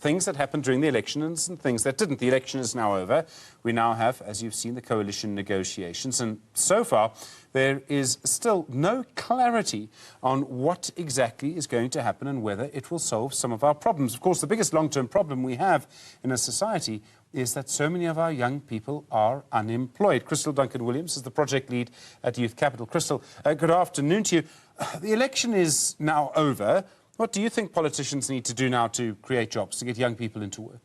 things that happened during the election and some things that didn't. The election is now over. We now have, as you've seen, the coalition negotiations. And so far, there is still no clarity on what exactly is going to happen and whether it will solve some of our problems. Of course, the biggest long-term problem we have in a society is that so many of our young people are unemployed. Crystal Duncan-Williams is the project lead at Youth Capital. Crystal, good afternoon to you. The election is now over. What do you think politicians need to do now to create jobs, to get young people into work?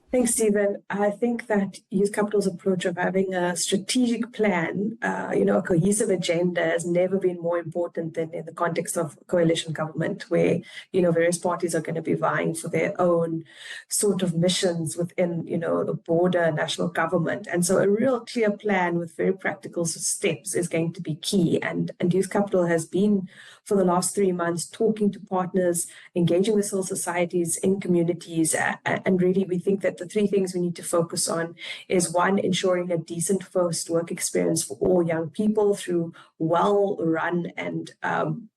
Thanks, Stephen. I think that Youth Capital's approach of having a strategic plan, a cohesive agenda has never been more important than in the context of coalition government, where, various parties are going to be vying for their own sort of missions within, the broader national government. And so a real clear plan with very practical steps is going to be key. And Youth Capital has been, for the last 3 months, talking to partners, engaging with civil societies in communities, and really we think that the 3 things we need to focus on is, 1, ensuring a decent first work experience for all young people through well-run and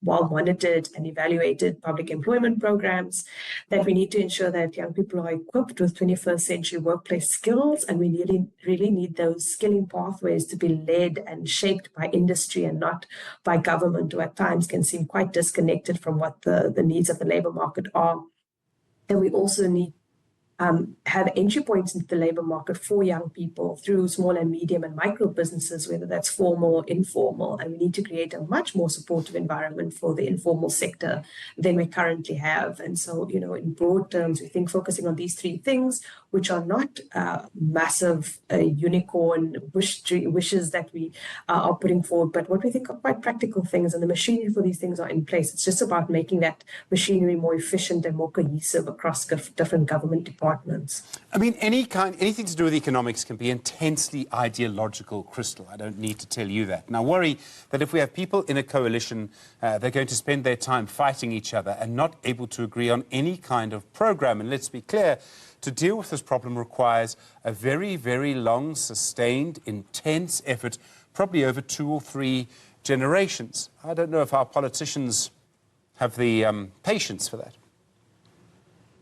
well-monitored and evaluated public employment programs, that we need to ensure that young people are equipped with 21st century workplace skills, and we really need those skilling pathways to be led and shaped by industry and not by government, who at times can seem quite disconnected from what the needs of the labour market are. And we also need have entry points into the labour market for young people through small and medium and micro businesses, whether that's formal or informal. And we need to create a much more supportive environment for the informal sector than we currently have. And so, in broad terms, we think focusing on these 3 things, which are not massive unicorn wishes that we are putting forward, but what we think are quite practical things, and the machinery for these things are in place. It's just about making that machinery more efficient and more cohesive across different government departments. I mean, anything to do with economics can be intensely ideological, Crystal. I don't need to tell you that. And I worry that if we have people in a coalition, they're going to spend their time fighting each other and not able to agree on any kind of program. And let's be clear, to deal with this problem requires a very, very long, sustained, intense effort, probably over 2 or 3 generations. I don't know if our politicians have the patience for that.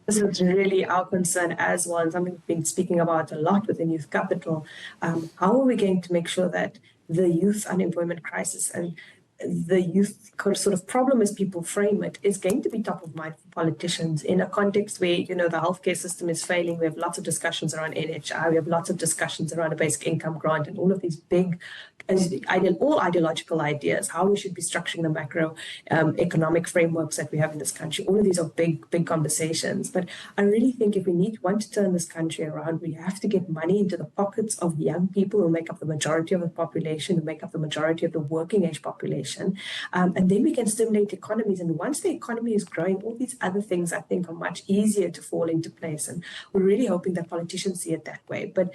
This is really our concern as well, and something we've been speaking about a lot within Youth Capital. How are we going to make sure that the youth unemployment crisis and the youth sort of problem, as people frame it, is going to be top of mind for politicians in a context where, the healthcare system is failing. We have lots of discussions around NHI. We have lots of discussions around a basic income grant and all of these big, all ideological ideas, how we should be structuring the macro economic frameworks that we have in this country. All of these are big, big conversations. But I really think if we want to turn this country around, we have to get money into the pockets of young people who make up the majority of the population, who make up the majority of the working age population. And then we can stimulate economies. And once the economy is growing, all these other things, I think, are much easier to fall into place. And we're really hoping that politicians see it that way. But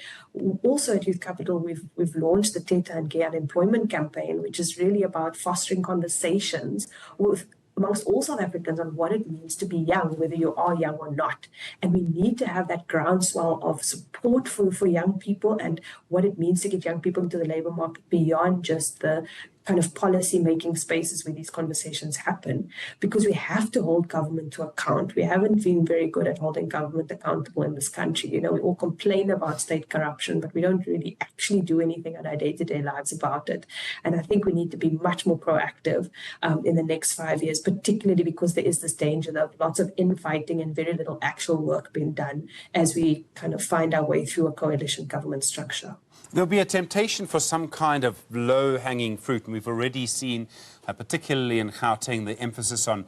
also at Youth Capital, we've launched the Teta and Gay Unemployment campaign, which is really about fostering conversations amongst all South Africans on what it means to be young, whether you are young or not. And we need to have that groundswell of support for young people and what it means to get young people into the labour market beyond just the kind of policy-making spaces where these conversations happen, because we have to hold government to account. We haven't been very good at holding government accountable in this country. We all complain about state corruption, but we don't really actually do anything in our day-to-day lives about it. And I think we need to be much more proactive in the next 5 years, particularly because there is this danger of lots of infighting and very little actual work being done as we kind of find our way through a coalition government structure. There'll be a temptation for some kind of low-hanging fruit, and we've already seen, particularly in Gauteng, the emphasis on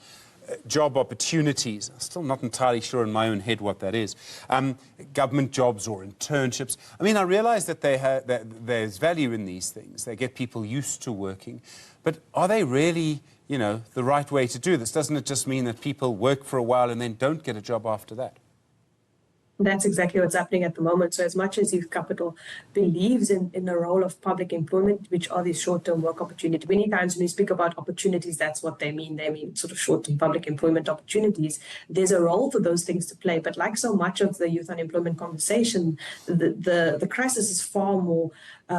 job opportunities. I'm still not entirely sure in my own head what that is. Government jobs or internships. I mean, I realise that there's value in these things. They get people used to working. But are they really, the right way to do this? Doesn't it just mean that people work for a while and then don't get a job after that? That's exactly what's happening at the moment. So as much as Youth Capital believes in the role of public employment, which are these short-term work opportunities, many times when we speak about opportunities, that's what they mean. They mean sort of short-term public employment opportunities. There's a role for those things to play. But like so much of the youth unemployment conversation, the crisis is far more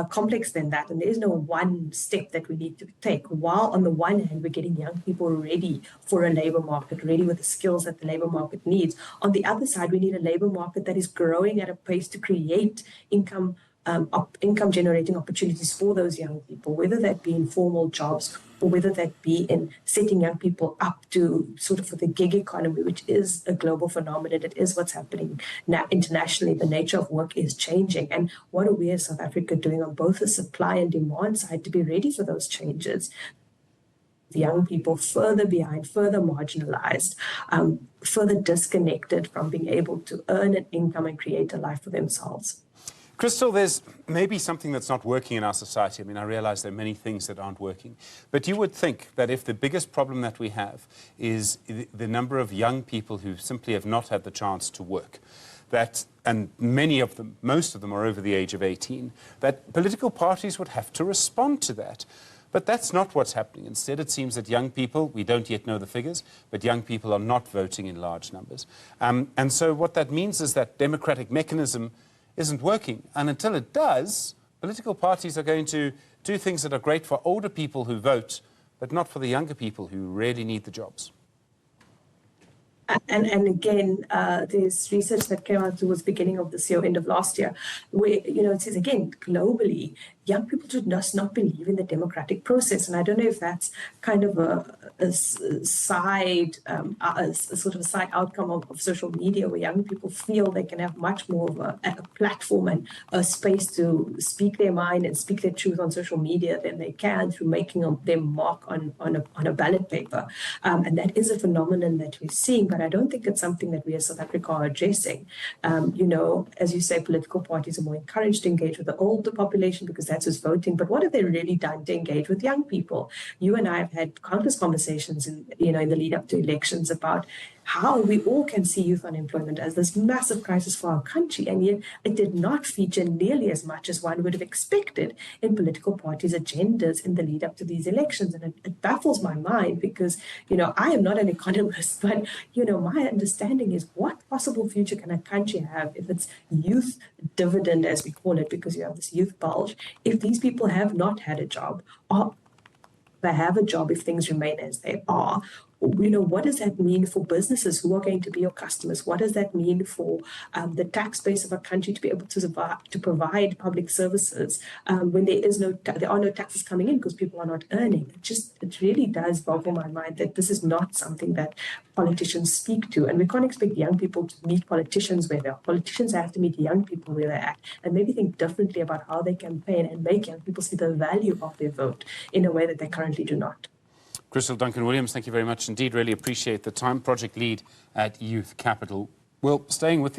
complex than that. And there is no one step that we need to take. While on the one hand, we're getting young people ready for a labor market, ready with the skills that the labor market needs. On the other side, we need a labor market that is growing at a pace to create income generating opportunities for those young people, whether that be in formal jobs or whether that be in setting young people up to sort of for the gig economy, which is a global phenomenon. It is what's happening now internationally. The nature of work is changing. And what are we as South Africa doing on both the supply and demand side to be ready for those changes? The young people further behind, further marginalized, further disconnected from being able to earn an income and create a life for themselves. Crystal, there's maybe something that's not working in our society. I mean, I realize there are many things that aren't working. But you would think that if the biggest problem that we have is the number of young people who simply have not had the chance to work, and many of them, most of them are over the age of 18, that political parties would have to respond to that. But that's not what's happening. Instead, it seems that young people, we don't yet know the figures, but young people are not voting in large numbers. And so what that means is that democratic mechanism isn't working. And until it does, political parties are going to do things that are great for older people who vote, but not for the younger people who really need the jobs. And again, there's research that came out towards the beginning of this year, end of last year, where, it says, again, globally, young people do not believe in the democratic process. And I don't know if that's kind of a side, sort of a side outcome of social media, where young people feel they can have much more of a platform and a space to speak their mind and speak their truth on social media than they can through making their mark on a ballot paper. And that is a phenomenon that we're seeing, but I don't think it's something that we as South Africa are addressing. As you say, political parties are more encouraged to engage with the older population because that's who's voting. But what have they really done to engage with young people? You and I have had countless conversations in the lead up to elections about how we all can see youth unemployment as this massive crisis for our country, and yet it did not feature nearly as much as one would have expected in political parties' agendas in the lead up to these elections. And it baffles my mind because, I am not an economist, but, my understanding is what possible future can a country have if it's youth dividend, as we call it, because you have this youth bulge, if these people have not had a job, or they have a job if things remain as they are. What does that mean for businesses who are going to be your customers? What does that mean for the tax base of a country to be able to survive, to provide public services when there are no taxes coming in because people are not earning? It really does boggle my mind that this is not something that politicians speak to, and we can't expect young people to meet politicians where they are. Politicians have to meet young people where they're at and maybe think differently about how they campaign and make young people see the value of their vote in a way that they currently do not. Crystal Duncan-Williams, thank you very much indeed. Really appreciate the time. Project lead at Youth Capital. Well, staying with